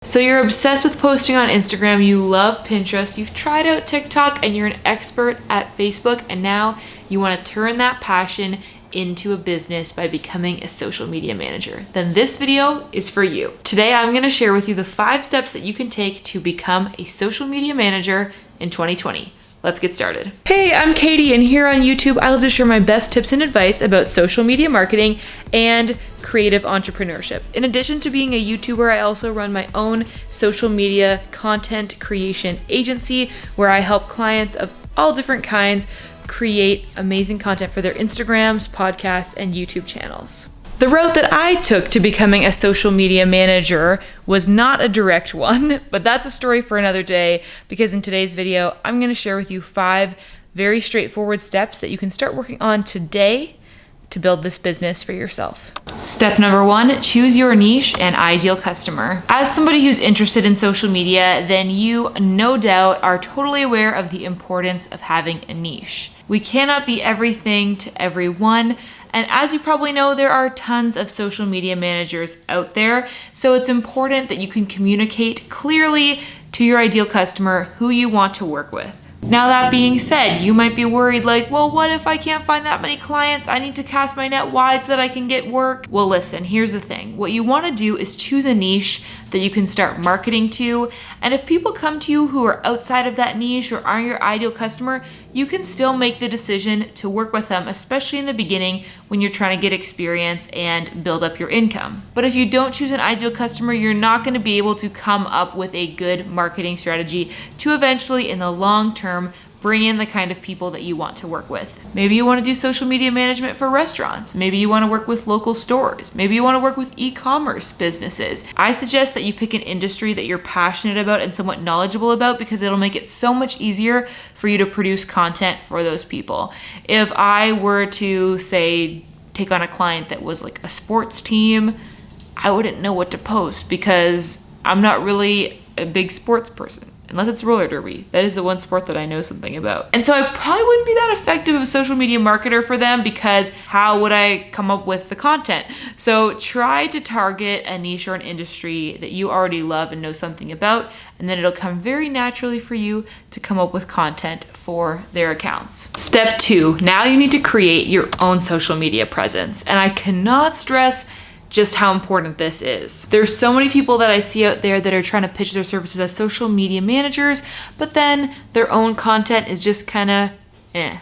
So you're obsessed with posting on Instagram, you love Pinterest, you've tried out TikTok, and you're an expert at Facebook, and now you want to turn that passion into a business by becoming a social media manager. Then this video is for you. Today I'm going to share with you the 5 steps that you can take to become a social media manager in 2020. Let's get started. Hey, I'm Katie, and here on YouTube, I love to share my best tips and advice about social media marketing and creative entrepreneurship. In addition to being a YouTuber, I also run my own social media content creation agency where I help clients of all different kinds create amazing content for their Instagrams, podcasts, and YouTube channels. The route that I took to becoming a social media manager was not a direct one, but that's a story for another day, because in today's video, I'm going to share with you 5 very straightforward steps that you can start working on today to build this business for yourself. Step number 1, choose your niche and ideal customer. As somebody who's interested in social media, then you no doubt are totally aware of the importance of having a niche. We cannot be everything to everyone. And as you probably know, there are tons of social media managers out there. So it's important that you can communicate clearly to your ideal customer who you want to work with. Now that being said, you might be worried like, well, what if I can't find that many clients? I need to cast my net wide so that I can get work. Well, listen, here's the thing. What you want to do is choose a niche that you can start marketing to. And if people come to you who are outside of that niche or aren't your ideal customer, you can still make the decision to work with them, especially in the beginning when you're trying to get experience and build up your income. But if you don't choose an ideal customer, you're not going to be able to come up with a good marketing strategy to eventually, in the long term, bring in the kind of people that you want to work with. Maybe you want to do social media management for restaurants. Maybe you want to work with local stores. Maybe you want to work with e-commerce businesses. I suggest that you pick an industry that you're passionate about and somewhat knowledgeable about, because it'll make it so much easier for you to produce content for those people. If I were to, say, take on a client that was like a sports team, I wouldn't know what to post because I'm not really a big sports person. Unless it's roller derby. That is the one sport that I know something about. And so I probably wouldn't be that effective of a social media marketer for them, because how would I come up with the content? So try to target a niche or an industry that you already love and know something about, and then it'll come very naturally for you to come up with content for their accounts. Step 2, now you need to create your own social media presence. And I cannot stress just how important this is. There's so many people that I see out there that are trying to pitch their services as social media managers, but then their own content is just kind of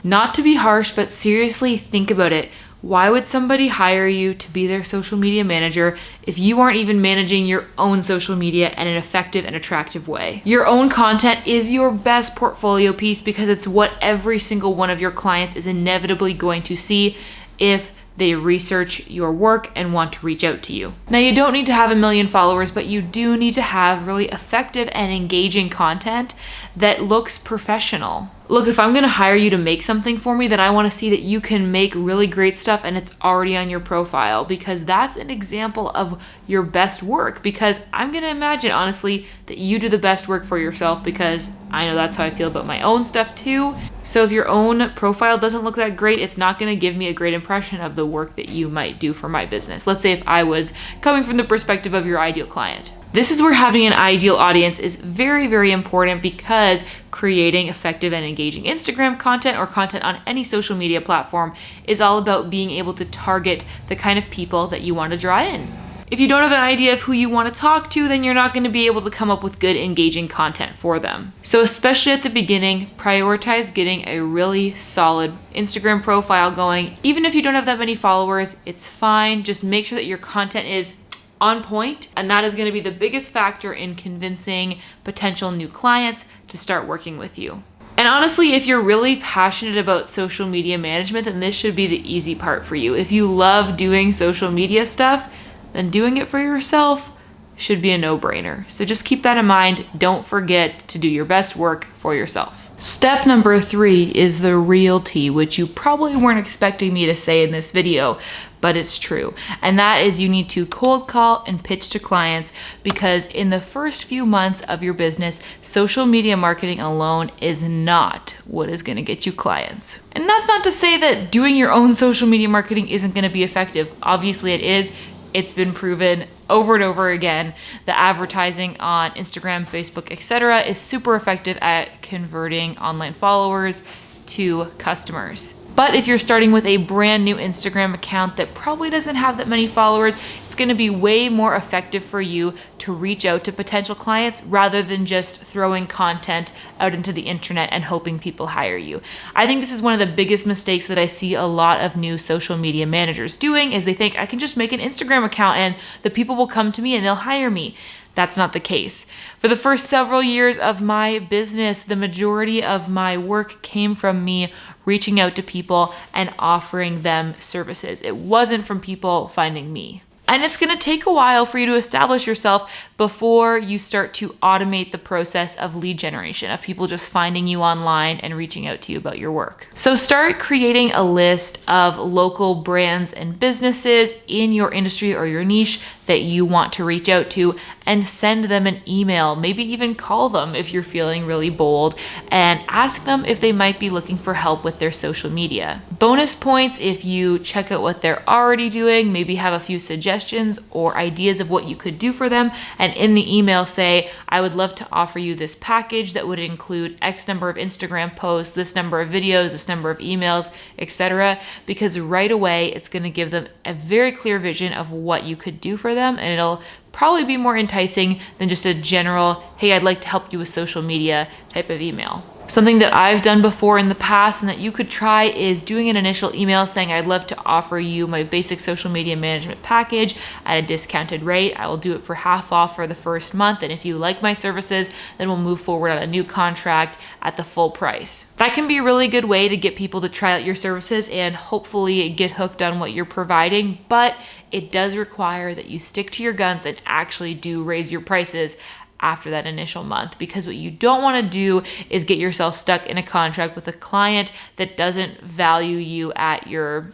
Not to be harsh, but seriously think about it. Why would somebody hire you to be their social media manager if you aren't even managing your own social media in an effective and attractive way? Your own content is your best portfolio piece, because it's what every single one of your clients is inevitably going to see if they research your work and want to reach out to you. Now, you don't need to have 1 million followers, but you do need to have really effective and engaging content that looks professional. Look, if I'm gonna hire you to make something for me, then I wanna see that you can make really great stuff and it's already on your profile, because that's an example of your best work. Because I'm gonna imagine, honestly, that you do the best work for yourself, because I know that's how I feel about my own stuff too. So if your own profile doesn't look that great, it's not gonna give me a great impression of the work that you might do for my business. Let's say if I was coming from the perspective of your ideal client. This is where having an ideal audience is very, very important, because creating effective and engaging Instagram content or content on any social media platform is all about being able to target the kind of people that you want to draw in. If you don't have an idea of who you want to talk to, then you're not going to be able to come up with good, engaging content for them. So especially at the beginning, prioritize getting a really solid Instagram profile going. Even if you don't have that many followers, it's fine. Just make sure that your content is on point, and that is going to be the biggest factor in convincing potential new clients to start working with you. And honestly, if you're really passionate about social media management, then this should be the easy part for you. If you love doing social media stuff, then doing it for yourself should be a no-brainer. So just keep that in mind. Don't forget to do your best work for yourself. Step number 3 is the real tea, which you probably weren't expecting me to say in this video, but it's true. And that is, you need to cold call and pitch to clients, because in the first few months of your business, social media marketing alone is not what is going to get you clients. And that's not to say that doing your own social media marketing isn't going to be effective. Obviously it is. It's been proven over and over again, the advertising on Instagram, Facebook, etc. is super effective at converting online followers to customers. But if you're starting with a brand new Instagram account that probably doesn't have that many followers, it's going to be way more effective for you to reach out to potential clients rather than just throwing content out into the internet and hoping people hire you. I think this is one of the biggest mistakes that I see a lot of new social media managers doing is they think I can just make an Instagram account and the people will come to me and they'll hire me. That's not the case. For the first several years of my business, the majority of my work came from me reaching out to people and offering them services. It wasn't from people finding me. And it's going to take a while for you to establish yourself before you start to automate the process of lead generation, of people just finding you online and reaching out to you about your work. So start creating a list of local brands and businesses in your industry or your niche that you want to reach out to and send them an email, maybe even call them if you're feeling really bold and ask them if they might be looking for help with their social media. Bonus points if you check out what they're already doing, maybe have a few suggestions or ideas of what you could do for them, and in the email say, I would love to offer you this package that would include X number of Instagram posts, this number of videos, this number of emails, etc. Because right away it's going to give them a very clear vision of what you could do for them, and it'll probably be more enticing than just a general, hey, I'd like to help you with social media type of email. Something that I've done before in the past and that you could try is doing an initial email saying, I'd love to offer you my basic social media management package at a discounted rate. I will do it for half off for the first month. And if you like my services, then we'll move forward on a new contract at the full price. That can be a really good way to get people to try out your services and hopefully get hooked on what you're providing. But it does require that you stick to your guns and actually do raise your prices after that initial month, because what you don't want to do is get yourself stuck in a contract with a client that doesn't value you at your,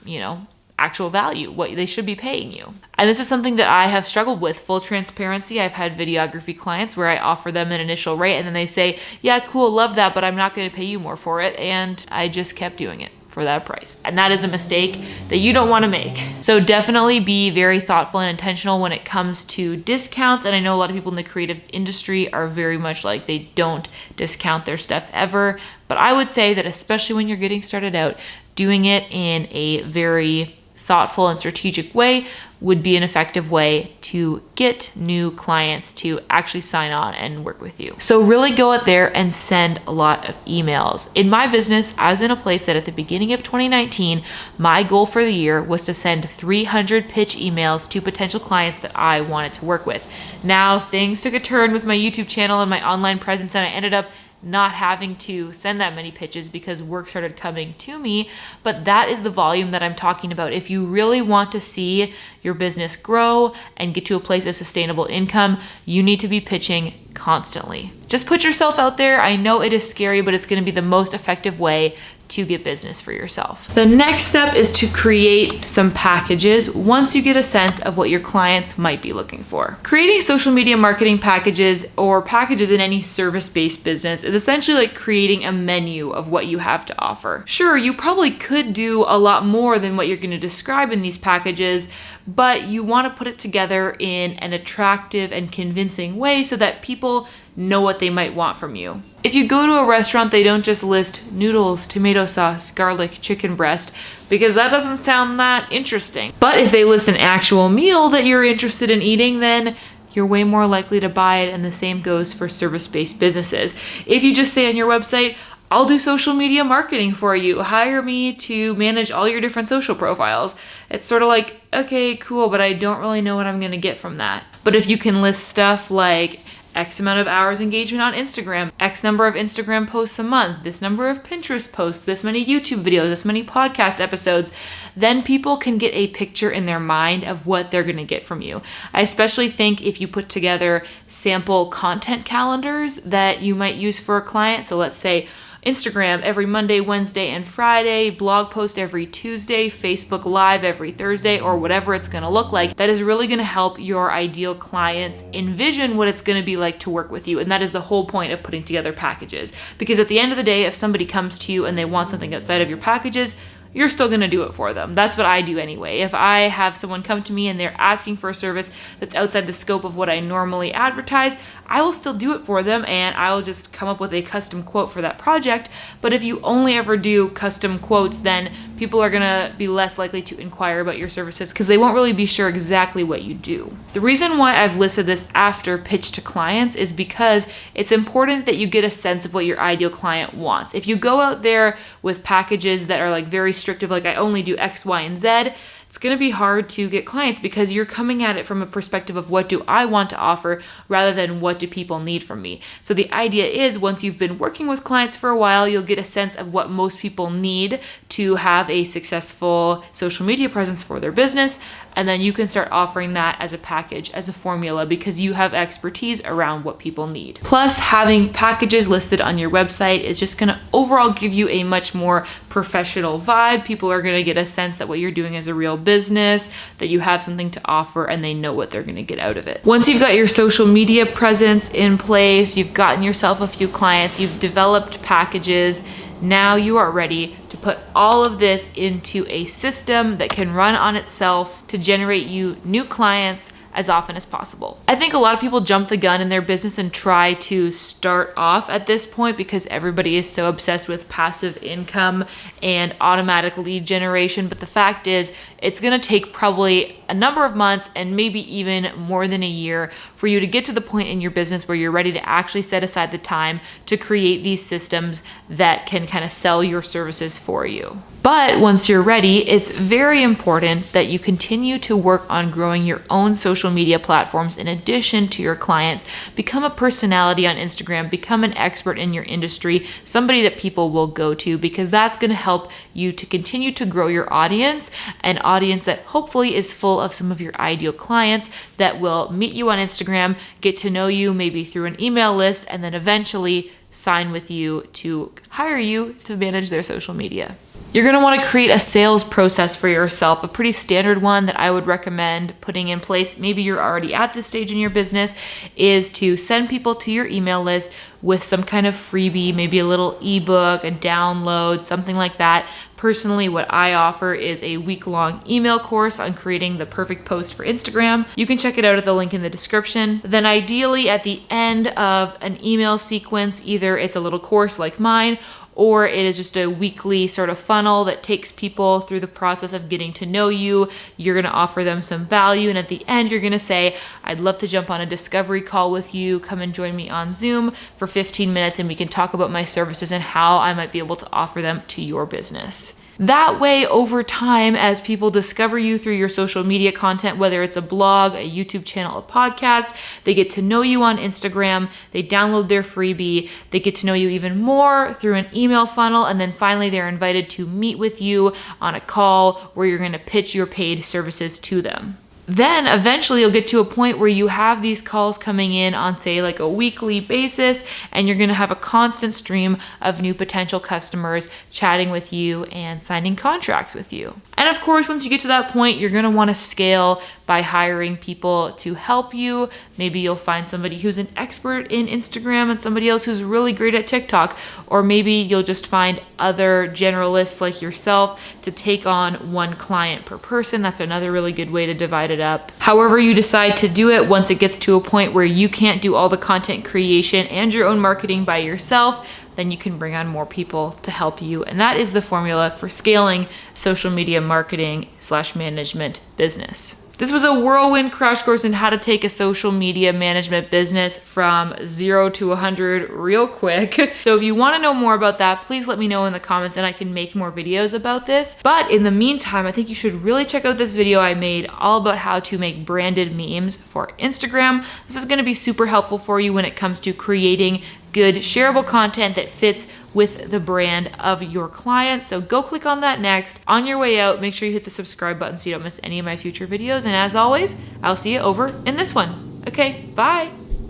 actual value, what they should be paying you. And this is something that I have struggled with. Full transparency, I've had videography clients where I offer them an initial rate and then they say, yeah, cool, love that, but I'm not going to pay you more for it. And I just kept doing it for that price. And that is a mistake that you don't want to make. So definitely be very thoughtful and intentional when it comes to discounts. And I know a lot of people in the creative industry are very much like they don't discount their stuff ever. But I would say that especially when you're getting started out, doing it in a very thoughtful and strategic way would be an effective way to get new clients to actually sign on and work with you. So really go out there and send a lot of emails. In my business, I was in a place that at the beginning of 2019, my goal for the year was to send 300 pitch emails to potential clients that I wanted to work with. Now things took a turn with my YouTube channel and my online presence, and I ended up not having to send that many pitches because work started coming to me. But that is the volume that I'm talking about. If you really want to see your business grow and get to a place of sustainable income, you need to be pitching constantly. Just put yourself out there. I know it is scary, but it's going to be the most effective way to get business for yourself. The next step is to create some packages once you get a sense of what your clients might be looking for. Creating social media marketing packages or packages in any service-based business is essentially like creating a menu of what you have to offer. Sure, you probably could do a lot more than what you're going to describe in these packages, but you want to put it together in an attractive and convincing way so that people know what they might want from you. If you go to a restaurant, they don't just list noodles, tomato sauce, garlic, chicken breast, because that doesn't sound that interesting. But if they list an actual meal that you're interested in eating, then you're way more likely to buy it, and the same goes for service-based businesses. If you just say on your website, I'll do social media marketing for you, hire me to manage all your different social profiles, it's sort of like, okay, cool, but I don't really know what I'm gonna get from that. But if you can list stuff like X amount of hours engagement on Instagram, X number of Instagram posts a month, this number of Pinterest posts, this many YouTube videos, this many podcast episodes, then people can get a picture in their mind of what they're going to get from you. I especially think if you put together sample content calendars that you might use for a client. So let's say Instagram every Monday, Wednesday, and Friday, blog post every Tuesday, Facebook Live every Thursday, or whatever it's gonna look like. That is really gonna help your ideal clients envision what it's gonna be like to work with you. And that is the whole point of putting together packages. Because at the end of the day, if somebody comes to you and they want something outside of your packages, you're still gonna do it for them. That's what I do anyway. If I have someone come to me and they're asking for a service that's outside the scope of what I normally advertise, I will still do it for them, and I will just come up with a custom quote for that project. But if you only ever do custom quotes, then people are gonna be less likely to inquire about your services because they won't really be sure exactly what you do. The reason why I've listed this after pitch to clients is because it's important that you get a sense of what your ideal client wants. If you go out there with packages that are like very restrictive, like I only do X, Y, and Z, it's going to be hard to get clients because you're coming at it from a perspective of what do I want to offer rather than what do people need from me. So the idea is once you've been working with clients for a while, you'll get a sense of what most people need to have a successful social media presence for their business. And then you can start offering that as a package, as a formula, because you have expertise around what people need. Plus, having packages listed on your website is just going to overall give you a much more professional vibe. People are going to get a sense that what you're doing is a real business, that you have something to offer, and they know what they're going to get out of it. Once you've got your social media presence in place, you've gotten yourself a few clients, you've developed packages, now you are ready to put all of this into a system that can run on itself to generate you new clients as often as possible. I think a lot of people jump the gun in their business and try to start off at this point because everybody is so obsessed with passive income and automatic lead generation. But the fact is, it's gonna take probably a number of months and maybe even more than a year for you to get to the point in your business where you're ready to actually set aside the time to create these systems that can kind of sell your services for you. But once you're ready, it's very important that you continue to work on growing your own social media platforms in addition to your clients. Become a personality on Instagram, become an expert in your industry, somebody that people will go to, because that's going to help you to continue to grow your audience, an audience that hopefully is full of some of your ideal clients that will meet you on Instagram, get to know you maybe through an email list, and then eventually sign with you to hire you to manage their social media. You're going to want to create a sales process for yourself, a pretty standard one that I would recommend putting in place. Maybe you're already at this stage in your business, is to send people to your email list with some kind of freebie, maybe a little ebook, a download, something like that. Personally, what I offer is a week-long email course on creating the perfect post for Instagram. You can check it out at the link in the description. Then ideally at the end of an email sequence, either it's a little course like mine, or it is just a weekly sort of funnel that takes people through the process of getting to know you. You're gonna offer them some value, and at the end, you're gonna say, I'd love to jump on a discovery call with you. Come and join me on Zoom for 15 minutes, and we can talk about my services and how I might be able to offer them to your business. That way, over time, as people discover you through your social media content, whether it's a blog, a YouTube channel, a podcast, they get to know you on Instagram, they download their freebie, they get to know you even more through an email funnel, and then finally they're invited to meet with you on a call where you're going to pitch your paid services to them. Then eventually you'll get to a point where you have these calls coming in on, say, like a weekly basis, and you're going to have a constant stream of new potential customers chatting with you and signing contracts with you. And of course, once you get to that point, you're going to want to scale by hiring people to help you. Maybe you'll find somebody who's an expert in Instagram and somebody else who's really great at TikTok, or maybe you'll just find other generalists like yourself to take on one client per person. That's another really good way to divide it up. However you decide to do it, once it gets to a point where you can't do all the content creation and your own marketing by yourself, then you can bring on more people to help you. And that is the formula for scaling social media marketing / management business. This was a whirlwind crash course in how to take a social media management business from 0 to 100 real quick. So if you want to know more about that, please let me know in the comments and I can make more videos about this. But in the meantime, I think you should really check out this video I made all about how to make branded memes for Instagram. This is going to be super helpful for you when it comes to creating good shareable content that fits with the brand of your client. So go click on that next. On your way out, make sure you hit the subscribe button so you don't miss any of my future videos. And as always, I'll see you over in this one. Okay, bye.